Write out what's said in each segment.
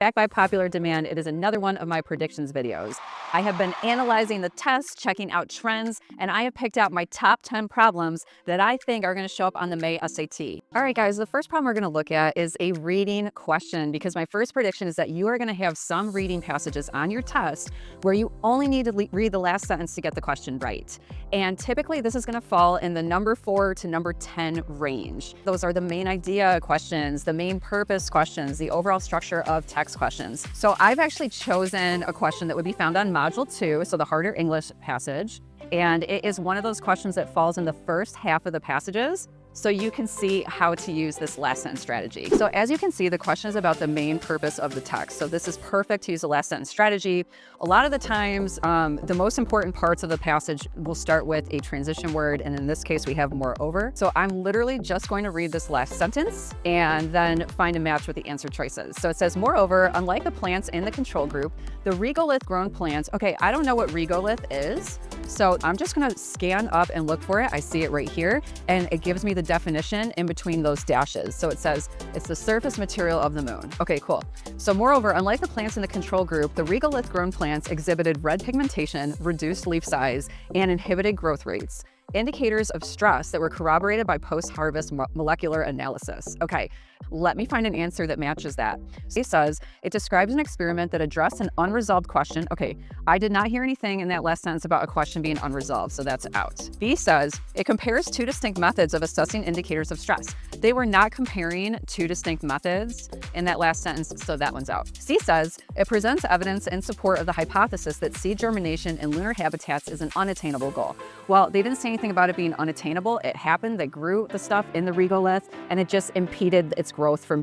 Back by popular demand, it is another one of my predictions videos. I have been analyzing the tests, checking out trends, and I have picked out my top 10 problems that I think are going to show up on the May SAT. All right, guys, the first problem we're going to look at is a reading question, because my first prediction is that you are going to have some reading passages on your test where you only need to read the last sentence to get the question right. And typically this is going to fall in the number 4 to number 10 range. Those are the main idea questions, the main purpose questions, the overall structure of text questions. So I've actually chosen a question that would be found on Module 2, so the harder English passage. And it is one of those questions that falls in the first half of the passages, so you can see how to use this last sentence strategy. So as you can see, the question is about the main purpose of the text. So this is perfect to use the last sentence strategy. A lot of the times, the most important parts of the passage will start with a transition word, and in this case, we have moreover. So I'm literally just going to read this last sentence and then find a match with the answer choices. So it says, moreover, unlike the plants in the control group, the regolith grown plants, okay, I don't know what regolith is, so I'm just gonna scan up and look for it. I see it right here, and it gives me the definition in between those dashes. So it says, it's the surface material of the moon. Okay, cool. So moreover, unlike the plants in the control group, the regolith grown plants exhibited red pigmentation, reduced leaf size, and inhibited growth rates, indicators of stress that were corroborated by post-harvest molecular analysis. Okay, let me find an answer that matches that. It says, it describes an experiment that addressed an unresolved question. Okay, I did not hear anything in that last sentence about a question being unresolved, so that's out. B says, it compares two distinct methods of assessing indicators of stress. They were not comparing two distinct methods in that last sentence, so that one's out. C says, it presents evidence in support of the hypothesis that seed germination in lunar habitats is an unattainable goal. Well, they didn't say anything about it being unattainable. It happened. They grew the stuff in the regolith, and it just impeded its growth from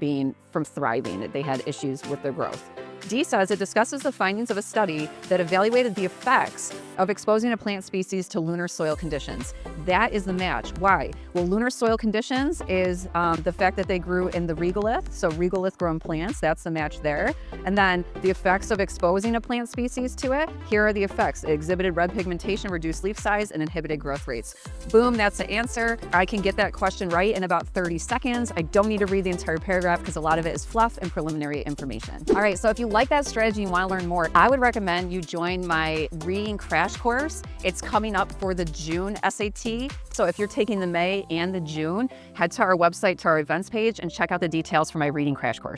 thriving. They had issues with their growth. D says it discusses the findings of a study that evaluated the effects of exposing a plant species to lunar soil conditions. That is the match. Why? Well, lunar soil conditions is the fact that they grew in the regolith, so regolith grown plants, that's the match there. And then the effects of exposing a plant species to it, here are the effects. It exhibited red pigmentation, reduced leaf size, and inhibited growth rates. Boom, that's the answer. I can get that question right in about 30 seconds. I don't need to read the entire paragraph because a lot of it is fluff and preliminary information. All right, so if you like that strategy and want to learn more, I would recommend you join my reading crash course. It's coming up for the June SAT. So if you're taking the May and the June, head to our website, to our events page, and check out the details for my reading crash course.